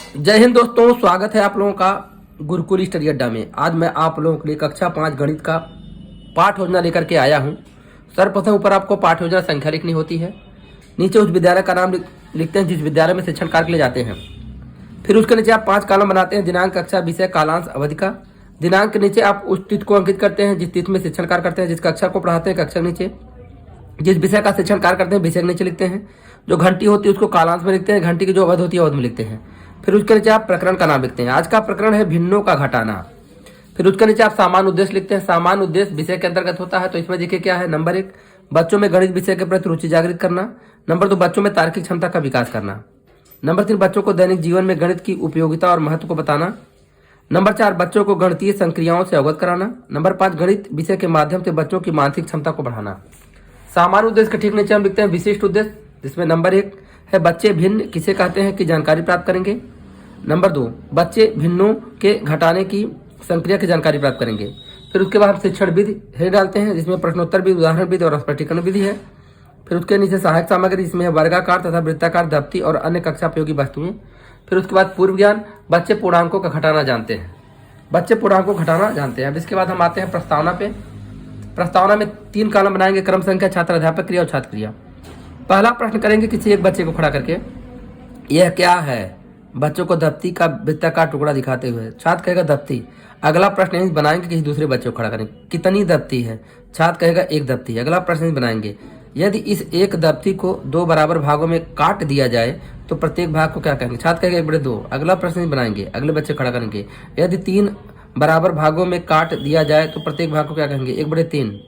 जय हिंद दोस्तों, स्वागत है आप लोगों का गुरुकुल स्टडी अड्डा में। आज मैं आप लोगों के लिए कक्षा 5 गणित का पाठ योजना लेकर के आया हूं। सर्वप्रथम ऊपर आपको पाठ योजना संख्या लिखनी होती है। नीचे उस विद्यालय का नाम लिखते हैं जिस विद्यालय में शिक्षण कार्य के लिए जाते हैं। फिर उसके नीचे आप 5 कॉलम बनाते हैं। दिनांक, कक्षा, विषय, कालांश, अवधि का। दिनांक के नीचे आप उस तिथि को अंकित करते हैं जिस तिथि में शिक्षण कार्य करते हैं। जिस कक्षा को पढ़ाते हैं कक्षा के नीचे, जिस विषय का शिक्षण कार्य करते हैं विषय के नीचे लिखते हैं। जो घंटी होती है उसको कालांश में लिखते हैं। घंटी की जो अवधि होती है अवधि में लिखते हैं। फिर उसके नीचे आप प्रकरण का नाम लिखते हैं। आज का प्रकरण है भिन्नों का घटाना। फिर उसके नीचे आप सामान्य उद्देश्य लिखते हैं। सामान्य उद्देश्य विषय के अंतर्गत होता है, तो इसमें देखिए क्या है। नंबर 1, बच्चों में गणित विषय के प्रति रुचि जागृत करना। नंबर 2, बच्चों में तार्किक क्षमता का विकास करना। नंबर 3, बच्चों को दैनिक जीवन में गणित की उपयोगिता और महत्व को बताना। नंबर 4, बच्चों को गणितीय संक्रियाओं से अवगत कराना। नंबर 5, गणित विषय के माध्यम से बच्चों की मानसिक क्षमता को बढ़ाना। सामान्य उद्देश्य के ठीक नीचे हम लिखते हैं विशिष्ट उद्देश्य, जिसमें नंबर 1 है बच्चे भिन्न किसे कहते हैं की जानकारी प्राप्त करेंगे। नंबर 2, बच्चे भिन्नों के घटाने की संक्रिया की जानकारी प्राप्त करेंगे। फिर उसके बाद हम शिक्षण विधि है डालते हैं, जिसमें प्रश्नोत्तर विधि, उदाहरण विधि और स्पष्टीकरण विधि है। फिर उसके नीचे सहायक सामग्री, जिसमें है वर्गाकार तथा वृत्ताकार दफ्ती और अन्य कक्षा उपयोगी वस्तुएं। फिर उसके बाद पूर्व ज्ञान, बच्चे पूर्णांकों का घटाना जानते हैं। बच्चे पूर्णांकों को घटाना जानते हैं। अब इसके बाद हम आते हैं प्रस्तावना पे। प्रस्तावना में 3 कॉलम बनाएंगे, क्रम संख्या, छात्र अध्यापक क्रिया और छात्र क्रिया। पहला प्रश्न करेंगे किसी एक बच्चे को खड़ा करके, यह क्या है। बच्चों को दफ्ती का वृत्ताकार टुकड़ा दिखाते हुए छात्र कहेगा दफ्ती। अगला प्रश्न यही बनाएंगे, किसी दूसरे बच्चे को खड़ा करेंगे, कितनी दफ्ती है। छात्र कहेगा 1 दफ्ती। अगला प्रश्न बनाएंगे, यदि इस 1 दफ्ती को 2 बराबर भागों में काट दिया जाए तो प्रत्येक भाग को क्या कहेंगे। छात्र कहेगा 1/2। अगला प्रश्न बनाएंगे, अगले बच्चे खड़ा करेंगे, यदि 3 बराबर भागों में काट दिया जाए तो प्रत्येक भाग को क्या कहेंगे, 1/3।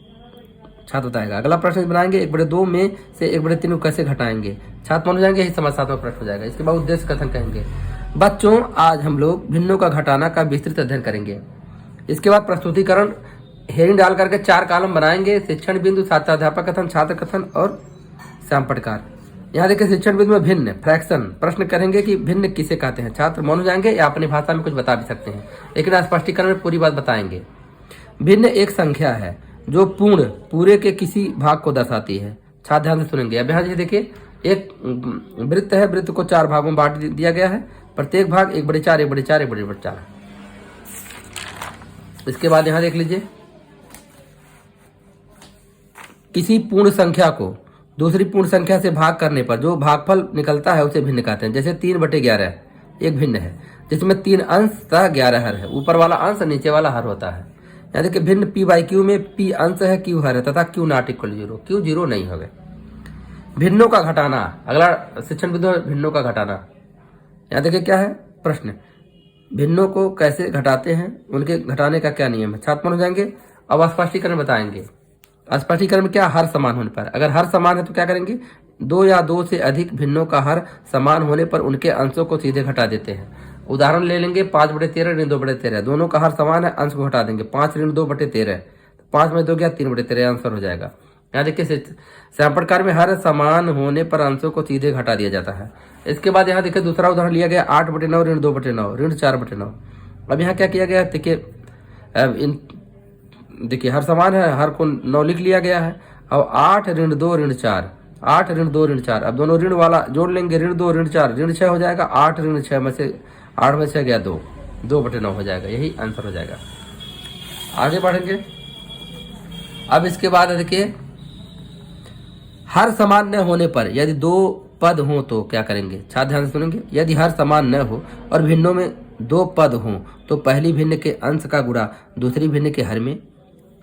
छात्र बताएगा। अगला प्रश्न बनाएंगे, 1/2 में से 1/3 को कैसे घटाएंगे। छात्र मान जाएंगे, यही समस्यात्मक प्रश्न हो जाएगा। इसके बाद उद्देश्य कथन कहेंगे। बच्चों, आज हम लोग भिन्नों का घटाना का विस्तृत अध्ययन करेंगे। इसके बाद प्रस्तुतिकरण हेडिंग डाल करके 4 कॉलम बनाएंगे। शिक्षण बिंदु, छात्राध्यापक कथन, छात्र कथन और श्यामपटकार। यहाँ देखिए शिक्षण बिंदु में भिन्न फ्रैक्शन प्रश्न करेंगे कि भिन्न किसे कहते हैं। छात्र मौन हो जाएंगे या अपनी भाषा में कुछ बता भी सकते हैं, लेकिन स्पष्टीकरण में पूरी बात बताएंगे। भिन्न एक संख्या है जो पूरे के किसी भाग को दर्शाती है। छात्र ध्यान से सुनेंगे। अब यहाँ देखिए एक वृत्त है, वृत्त को 4 भागों में बांट दिया गया है। प्रत्येक भाग 1/4, 1/4, 1/4। इसके बाद यहाँ देख लीजिए, किसी पूर्ण संख्या को दूसरी पूर्ण संख्या से भाग करने पर जो भागफल निकलता है उसे भिन्न कहते हैं। जैसे 3/11 एक भिन्न है, जिसमें 3 अंश तथा 11 हर है। ऊपर वाला अंश नीचे वाला हर होता है। यानी देखिए भिन्न p/q में p अंश है, q हर है तथा q ≠ 0। q 0 नहीं होगा। भिन्नों का घटाना, अगला शिक्षण बिंदु है भिन्नों का घटाना। यहाँ देखिए क्या है प्रश्न, भिन्नों को कैसे घटाते हैं, उनके घटाने का क्या नियम है। छात्र हो जाएंगे। अब स्पष्टीकरण बताएंगे। स्पष्टीकरण में क्या, हर समान होने पर। अगर हर समान है तो क्या करेंगे, 2 या 2 से अधिक भिन्नों का हर समान होने पर उनके अंशों को सीधे घटा देते हैं। उदाहरण ले लेंगे, 5/13 ऋण 2/13। दोनों का हर समान है, अंश को घटा देंगे। 5 ऋण 2/13, 5 में 2 गया 3/13, आंसर हो जाएगा। यहाँ देखिए श्यामपटकार में हर समान होने पर अंशों को सीधे घटा दिया जाता है। इसके बाद यहाँ देखिए दूसरा उदाहरण लिया गया, 8/9 ऋण 2/9 ऋण 4/9। अब यहाँ क्या किया गया, देखिए हर समान है, हर को 9 लिख लिया गया है। अब 8 ऋण 2 ऋण 4, 8 ऋण 2 ऋण 4। अब दोनों ऋण वाला जोड़ लेंगे, ऋण 2 ऋण 4, ऋण 6 हो जाएगा। 8 ऋण 6 में से 8 में से गया 2, 2/9 हो जाएगा। यही आंसर हो जाएगा। आगे बढ़ेंगे। अब इसके बाद देखिए, हर समान न होने पर यदि 2 पद हो तो क्या करेंगे। छात्र ध्यान से सुनेंगे। यदि हर समान न हो और भिन्नों में 2 पद हो तो पहली भिन्न के अंश का गुणा दूसरी भिन्न के हर में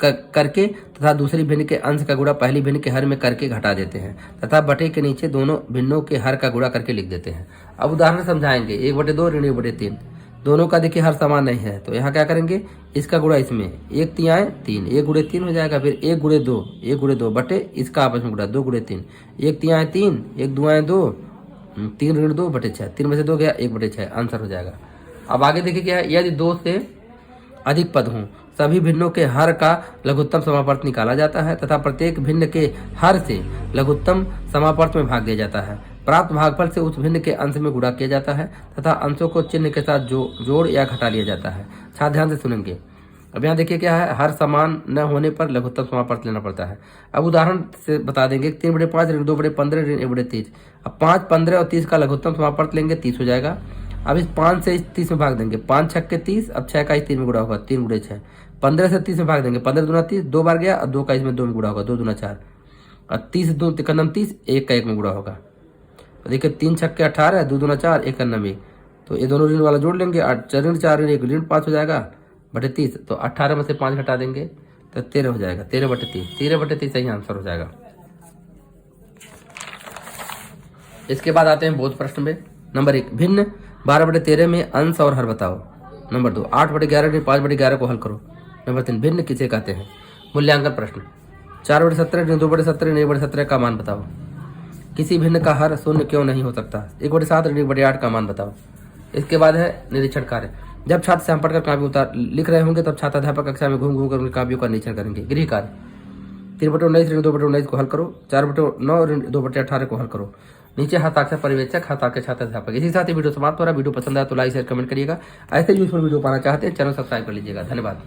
करके तथा दूसरी भिन्न के अंश का गुणा पहली भिन्न के हर में करके घटा देते हैं तथा बटे के नीचे दोनों भिन्नों के हर का गुणा करके लिख देते हैं। अब उदाहरण समझाएंगे। 1/2 ऋण 1/3। दोनों का देखिए हर समान नहीं है, तो यहाँ क्या करेंगे, इसका गुणा इसमें 1 तिहाई 3, 1 × 3 हो जाएगा। फिर 1 × 2, 1 × 2 बटे इसका आपस में गुणा 2 × 3, 1 तिहाई 3, 1 दुआएं 2, 3 ऋण 2/6, 3 में से 2 गया 1/6, आंसर हो जाएगा। अब आगे देखिए क्या है, यदि 2 से अधिक पद हों सभी भिन्नों के हर का लघुत्तम समापर्त निकाला जाता है तथा प्रत्येक भिन्न के हर से लघुत्तम समापर्त में भाग दिया जाता है। प्राप्त भागफल से उस भिन्न के अंश में गुणा किया जाता है तथा अंशों को चिन्ह के साथ जोड़ या घटा लिया जाता है। छात्र ध्यान से सुनेंगे। अब यहाँ देखिए क्या है, हर समान न होने पर लघुत्तम समापर्त लेना पड़ता है। अब उदाहरण से बता देंगे, 3/5 ऋण 2/15 ऋण 1/30। अब 5, 15 और 30 का लघुत्तम समापर्त लेंगे, 30 हो जाएगा। अब इस 5 से इस 30 में भाग देंगे, 5 छक्के 30, अब 6 का इस 3 में गुणा होगा, 3 गुणे 6। 15 से 30 में भाग देंगे, 15 दूना 30, 2 बार गया, और 2 का इसमें 2 में गुणा होगा, 2 दूना 4, और 30 2 तिकन्नम 30, 1 का 1 में गुणा होगा। तो देखिए 3 छक्के 18, 2 दूना 4, 1 अन्नम 1, तो ये दोनों ऋण वाला जोड़ लेंगे, 4 ऋण 4 ऋण 1 ऋण 5 हो जाएगा बटे 30, तो 18 में से 5 घटा देंगे तो 13 हो जाएगा, 13 बटे 30, 13 बटे 30 सही आंसर हो जाएगा। इसके बाद आते हैं बोध प्रश्न में। नंबर 1, भिन्न 12 बटे 13 में अंश और हर बताओ। नंबर 2, 8 बटे 11 ऋण 5 बटे 11 को हल करो। नंबर 3, भिन्न किसे कहते हैं। मूल्यांकन प्रश्न, 4 बटे 17 ऋण 2 बटे 17 ऋण 1 बटे 17 का मान बताओ। किसी भिन्न का हर शून्य क्यों नहीं हो सकता। 1 बटे 7 ऋण 1 बटे 8 का मान बताओ। इसके बाद है निरीक्षण कार्य। जब छात्र श्याम पढ़कर काव्य उतार लिख रहे होंगे तब छात्र अध्यापक कक्षा में घूम घूम कर उनके काव्यों का निरीक्षण करेंगे। गृह कार्य, 3 बटे 19 ऋण 2 बटे 19 को हल करो। 4 बटे 9 ऋण 2 बटे 18 को हल करो। नीचे हस्ताक्षर पर्यवेक्षक, हस्ताक्षर छात्र अध्यापक। इसी साथ ही वीडियो समाप्त हो रहा है। वीडियो पसंद आया तो लाइक शेयर कमेंट करिएगा। ऐसे यूजफुल वीडियो पाना चाहते हैं चैनल सब्सक्राइब कर लीजिएगा। धन्यवाद।